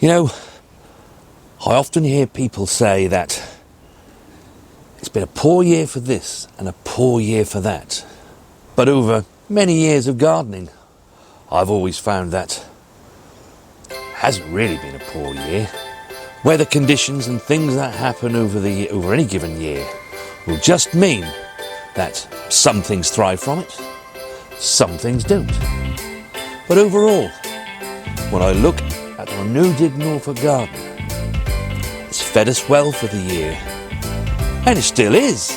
You know, I often hear people say that it's been a poor year for this and a poor year for that. But over many years of gardening, I've always found that it hasn't really been a poor year. Weather conditions and things that happen over any given year will just mean that some things thrive from it, some things don't. But overall, when I look at our new Dig Norfolk garden, it's fed us well for the year, and it still is.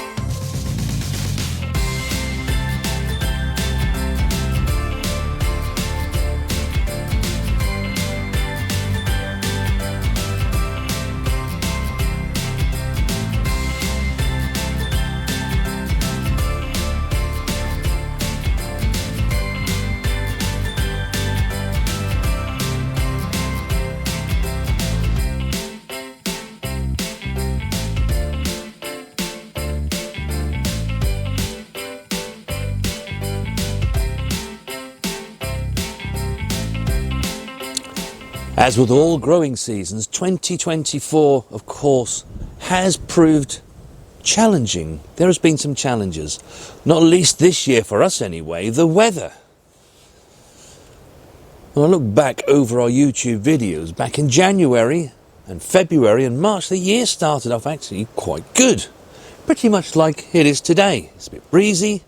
As with all growing seasons, 2024, of course, has proved challenging. There has been some challenges, not least this year for us anyway, the weather. When I look back over our YouTube videos, back in January and February and March, the year started off actually quite good. Pretty much like it is today. It's a bit breezy,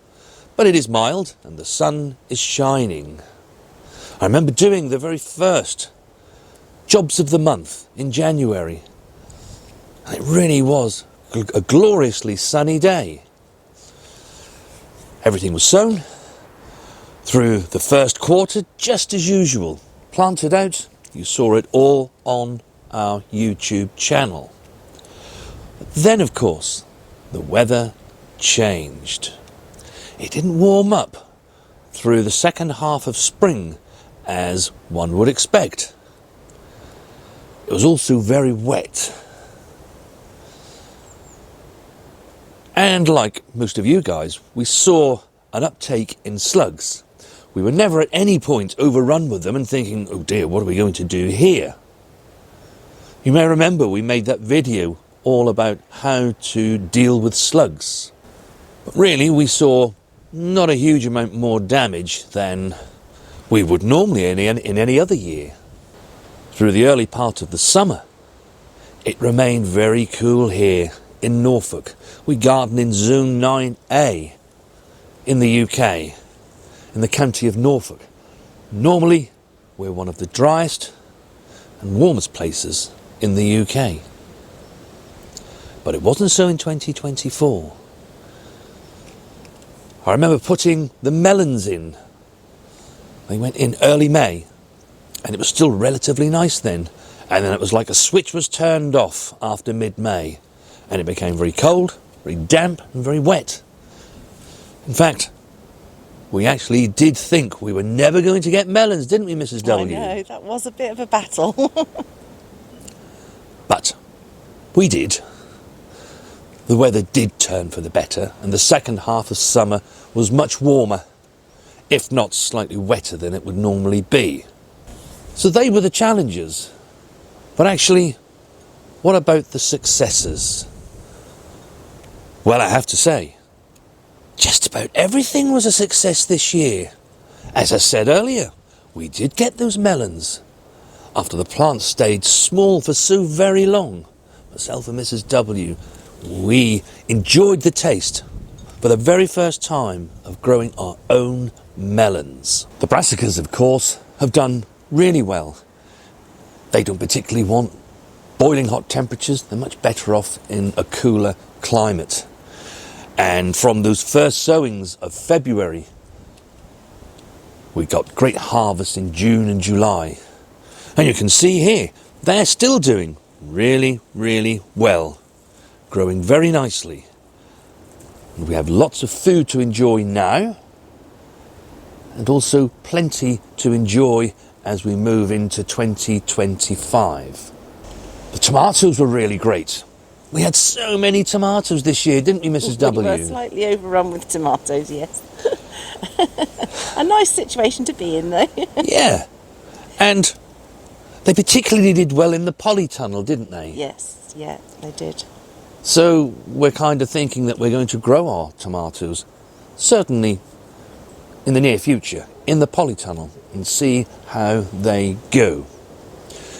but it is mild and the sun is shining. I remember doing the very first jobs of the month in January. And it really was a gloriously sunny day. Everything was sown through the first quarter, just as usual. Planted out, you saw it all on our YouTube channel. But then, of course, the weather changed. It didn't warm up through the second half of spring as one would expect. It was also very wet. And like most of you guys, we saw an uptake in slugs. We were never at any point overrun with them and thinking, oh dear, what are we going to do here? You may remember we made that video all about how to deal with slugs. But really we saw not a huge amount more damage than we would normally in any other year. Through the early part of the summer, it remained very cool here in Norfolk. We garden in Zone 9A in the UK, in the county of Norfolk. Normally, we're one of the driest and warmest places in the UK. But it wasn't so in 2024. I remember putting the melons in. They went in early May. And it was still relatively nice then. And then it was like a switch was turned off after mid-May. And it became very cold, very damp and very wet. In fact, we actually did think we were never going to get melons, didn't we, Mrs. W? I know, that was a bit of a battle. But we did. The weather did turn for the better, and the second half of summer was much warmer, if not slightly wetter than it would normally be. So they were the challenges. But actually, what about the successes? Well, I have to say, just about everything was a success this year. As I said earlier, we did get those melons. After the plants stayed small for so very long, myself and Mrs. W, we enjoyed the taste for the very first time of growing our own melons. The brassicas, of course, have done really well. They don't particularly want boiling hot temperatures. They're much better off in a cooler climate. And from those first sowings of February, we got great harvest in June and July. And you can see here, they're still doing really, really well. Growing very nicely. And we have lots of food to enjoy now. And also plenty to enjoy as we move into 2025. The tomatoes were really great. We had so many tomatoes this year, didn't we, Mrs. W? We were slightly overrun with tomatoes, yes. A nice situation to be in, though. Yeah. And They particularly did well in the polytunnel, didn't they? Yes, yeah, they did. So we're kind of thinking that we're going to grow our tomatoes, certainly in the near future, in the polytunnel, and see how they go.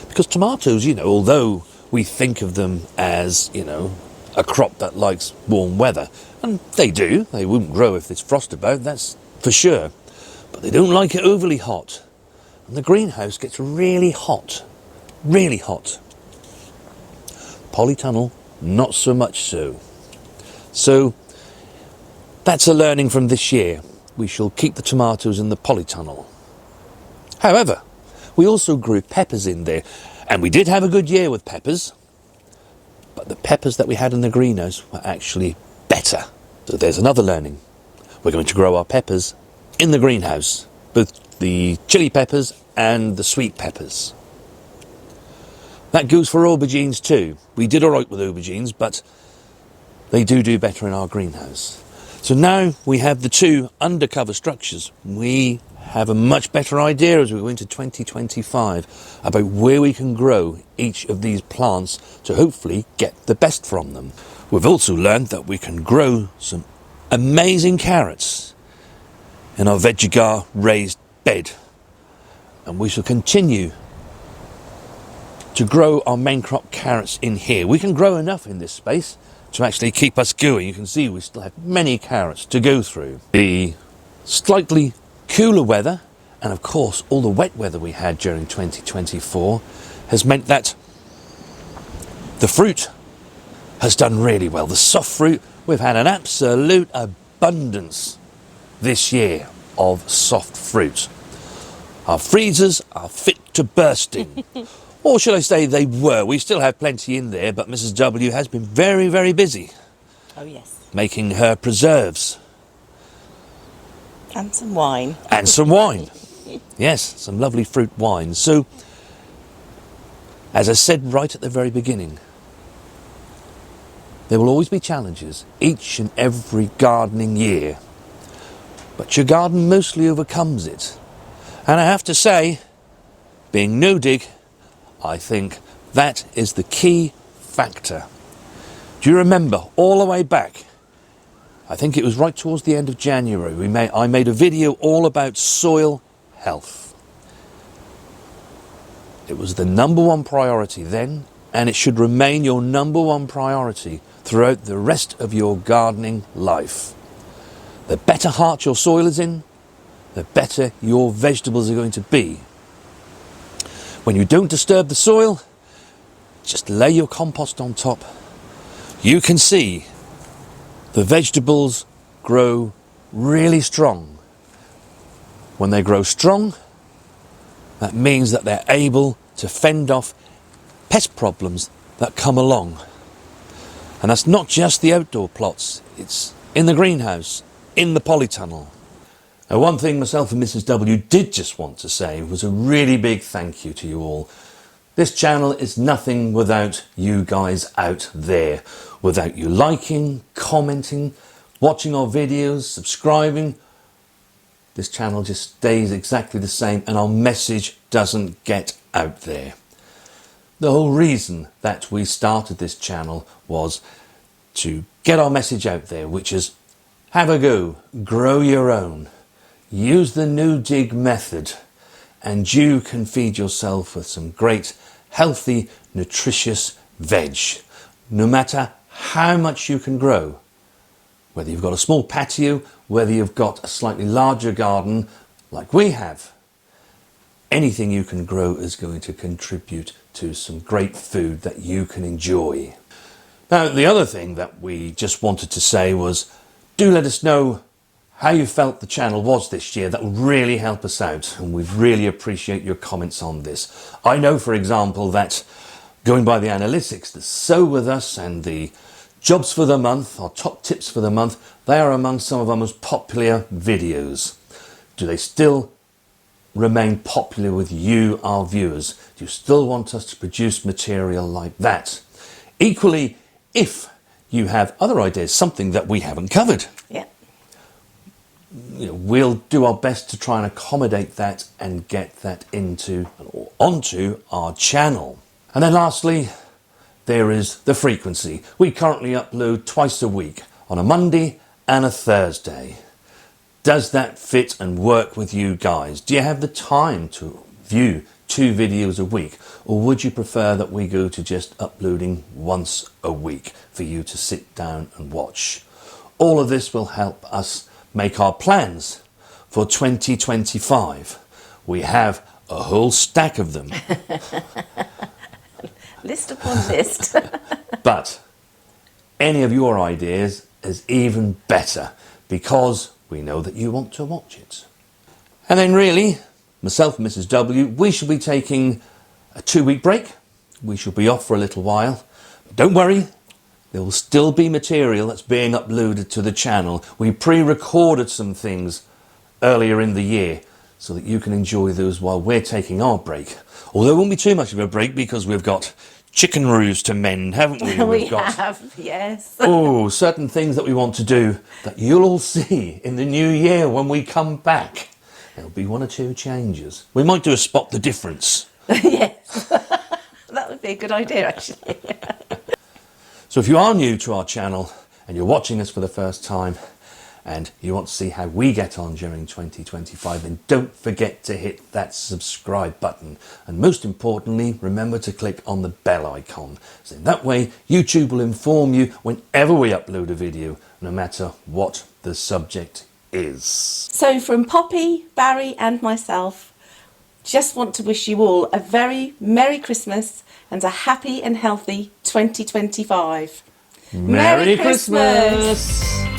Because tomatoes, although we think of them as, a crop that likes warm weather, and they do, they wouldn't grow if there's frost about, that's for sure, but they don't like it overly hot. And the greenhouse gets really hot. Polytunnel, not so much so. So that's a learning from this year. We shall keep the tomatoes in the polytunnel. However, we also grew peppers in there, and we did have a good year with peppers, but the peppers that we had in the greenhouse were actually better. So there's another learning. We're going to grow our peppers in the greenhouse, both the chili peppers and the sweet peppers. That goes for aubergines too. We did all right with aubergines, but they do better in our greenhouse. So now we have the two undercover structures. We have a much better idea as we go into 2025 about where we can grow each of these plants to hopefully get the best from them. We've also learned that we can grow some amazing carrots in our Vegegar raised bed, and we shall continue to grow our main crop carrots in here. We can grow enough in this space to actually keep us going. You can see we still have many carrots to go through. The slightly cooler weather, and of course all the wet weather we had during 2024, has meant that the fruit has done really well. The soft fruit, we've had an absolute abundance this year of soft fruit. Our freezers are fit to bursting. Or should I say they were. We still have plenty in there, but Mrs. W has been very, very busy. Oh, yes. Making her preserves. And some wine. And some wine. Yes, some lovely fruit wine. So, as I said right at the very beginning, there will always be challenges each and every gardening year. But your garden mostly overcomes it. And I have to say, being no-dig, I think that is the key factor. Do you remember all the way back, I think it was right towards the end of January, I made a video all about soil health. It was the number one priority then, and it should remain your number one priority throughout the rest of your gardening life. The better heart your soil is in, the better your vegetables are going to be. When you don't disturb the soil, just lay your compost on top. You can see the vegetables grow really strong. When they grow strong, that means that they're able to fend off pest problems that come along. And that's not just the outdoor plots, it's in the greenhouse, in the polytunnel. Now, one thing myself and Mrs. W did just want to say was a really big thank you to you all. This channel is nothing without you guys out there. Without you liking, commenting, watching our videos, subscribing, this channel just stays exactly the same and our message doesn't get out there. The whole reason that we started this channel was to get our message out there, which is have a go, grow your own. Use the no-dig method and you can feed yourself with some great, healthy, nutritious veg. No matter how much you can grow, whether you've got a small patio, whether you've got a slightly larger garden like we have, anything you can grow is going to contribute to some great food that you can enjoy. Now, the other thing that we just wanted to say was, do let us know how you felt the channel was this year. That would really help us out, and we'd really appreciate your comments on this. I know, for example, that going by the analytics, the Sow With Us and the Jobs for the Month, or Top Tips for the Month, they are among some of our most popular videos. Do they still remain popular with you, our viewers? Do you still want us to produce material like that? Equally, if you have other ideas, something that we haven't covered, Yeah. we'll do our best to try and accommodate that and get that into or onto our channel. And then lastly, there is the frequency. We currently upload twice a week, on a Monday and a Thursday. Does that fit and work with you guys? Do you have the time to view 2 videos a week? Or would you prefer that we go to just uploading once a week for you to sit down and watch? All of this will help us make our plans for 2025. We have a whole stack of them. List upon list. But any of your ideas is even better, because we know that you want to watch it. And then really, myself and Mrs. W, we shall be taking a 2-week break. We shall be off for a little while. But don't worry, there will still be material that's being uploaded to the channel. We pre-recorded some things earlier in the year so that you can enjoy those while we're taking our break. Although it won't be too much of a break, because we've got chicken roos to mend, haven't we? We have, yes. Oh, certain things that we want to do that you'll all see in the new year when we come back. There'll be 1 or 2 changes. We might do a spot the difference. Yes. That would be a good idea, actually. So if you are new to our channel and you're watching us for the first time and you want to see how we get on during 2025, then don't forget to hit that subscribe button. And most importantly, remember to click on the bell icon. So in that way, YouTube will inform you whenever we upload a video, no matter what the subject is. So from Poppy, Barry and myself, just want to wish you all a very Merry Christmas and a happy and healthy 2025. Merry Christmas!